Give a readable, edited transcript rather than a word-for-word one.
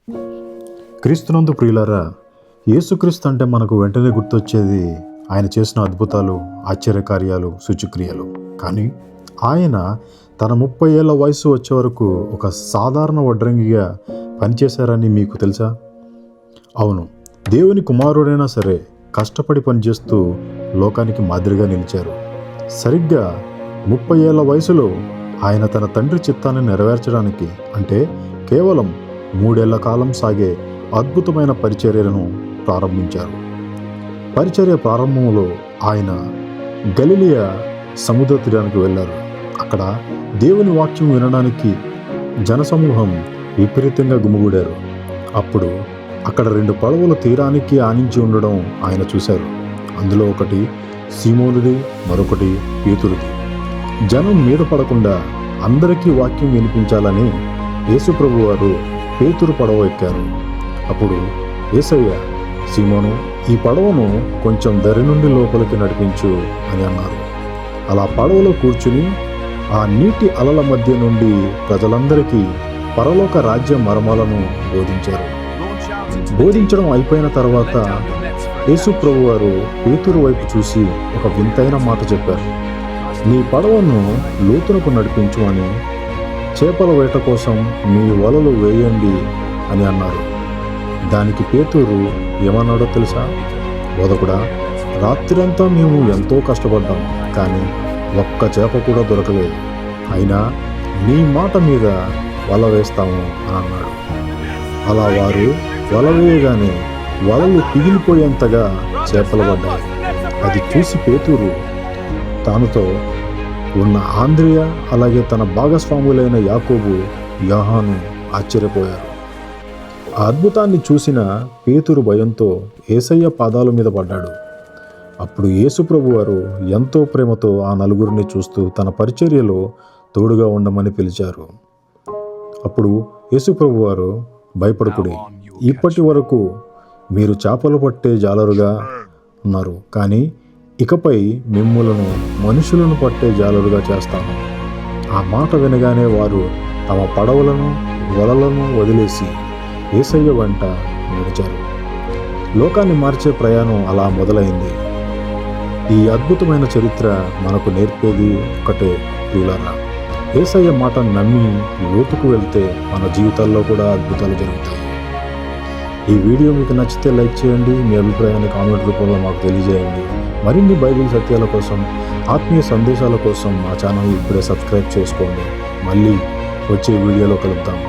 క్రీస్తునందు ప్రియులారా, యేసుక్రీస్తు అంటే మనకు వెంటనే గుర్తొచ్చేది ఆయన చేసిన అద్భుతాలు, ఆశ్చర్యకార్యాలు, సూచక్రియలు. కానీ ఆయన తన 30 ఏళ్ల వయసు వచ్చే వరకు ఒక సాధారణ వడ్రంగిగా పనిచేశారని మీకు తెలుసా? అవును, దేవుని కుమారుడైనా సరే కష్టపడి పనిచేస్తూ లోకానికి మాదిరిగా నిలిచారు. సరిగ్గా 30 ఏళ్ల వయసులో ఆయన తన తండ్రి చిత్తాన్ని నెరవేర్చడానికి, అంటే కేవలం 3 ఏళ్ల కాలం సాగే అద్భుతమైన పరిచర్యలను ప్రారంభించారు. పరిచర్య ప్రారంభంలో ఆయన గలిలయ సముద్ర తీరానికి వెళ్ళారు. అక్కడ దేవుని వాక్యం వినడానికి జనసమూహం విపరీతంగా గుమిగూడారు. అప్పుడు అక్కడ 2 పడవలు తీరానికి ఆనించి ఉండడం ఆయన చూశారు. అందులో ఒకటి సీమోనుది, మరొకటి పేతురుది. జనం మీద పడకుండా అందరికీ వాక్యం వినిపించాలని యేసుప్రభు వారు పేతురు పడవ ఎక్కారు. అప్పుడు యేసయ్య, సీమోను, ఈ పడవను కొంచెం దరి నుండి లోపలికి నడిపించు అని అన్నారు. అలా పడవలో కూర్చుని ఆ నీటి అలల మధ్య నుండి ప్రజలందరికీ పరలోక రాజ్య మర్మాలను బోధించారు. బోధించడం అయిపోయిన తర్వాత యేసు ప్రభు వారు పేతురు వైపు చూసి ఒక వింతైన మాట చెప్పారు. నీ పడవను లోతునకు నడిపించు అని, చేపల వేట కోసం మీ వలలు వేయండి అని అన్నారు. దానికి పేతురు ఏమన్నాడో తెలుసా? బోధకుడా, రాత్రంతా మేము ఎంతో కష్టపడ్డాం, కానీ ఒక్క చేప కూడా దొరకలేదు. అయినా నీ మాట మీద వల వేస్తాము అని అన్నాడు. అలా వారు వల వేయగానే వలలు పిగిలిపోయేంతగా చేపలు పడ్డాయి. అది చూసి పేతురు తానుతో ఉన్న ఆంద్రియ, అలాగే తన భాగస్వాములైన యాకోబు, యోహాను ఆశ్చర్యపోయారు. ఆ అద్భుతాన్ని చూసిన పేతురు భయంతో యేసయ్య పాదాల మీద పడ్డాడు. అప్పుడు యేసుప్రభు వారు ఎంతో ప్రేమతో ఆ నలుగురిని చూస్తూ తన పరిచర్యలో తోడుగా ఉండమని పిలిచారు. అప్పుడు యేసుప్రభు వారు, భయపడకుడి, ఇప్పటి వరకు మీరు చేపలు పట్టే జాలరుగా ఉన్నారు, కానీ ఇకపై మిమ్ములను మనుషులను పట్టే జాలరుగా చేస్తాను. ఆ మాట వినగానే వారు తమ పడవలను, వలలను వదిలేసి యేసయ్య వెంట నడిచారు. లోకాన్ని మార్చే ప్రయాణం అలా మొదలైంది. ఈ అద్భుతమైన చరిత్ర మనకు నేర్పేది ఒకటే ప్రియులారా, యేసయ్య మాటను నమ్మి లోతుకు వెళ్తే మన జీవితాల్లో కూడా అద్భుతాలు జరుగుతాయి. ఈ వీడియో మీకు నచ్చితే లైక్ చేయండి, మీ అభిప్రాయాన్ని కామెంట్ రూపంలో మాకు తెలియజేయండి. మరిన్ని బైబిల్ సత్యాల కోసం, ఆత్మీయ సందేశాల కోసం మా ఛానల్ ఇప్పుడే సబ్స్క్రైబ్ చేసుకోండి. మళ్ళీ వచ్చే వీడియోలో కలుద్దాం.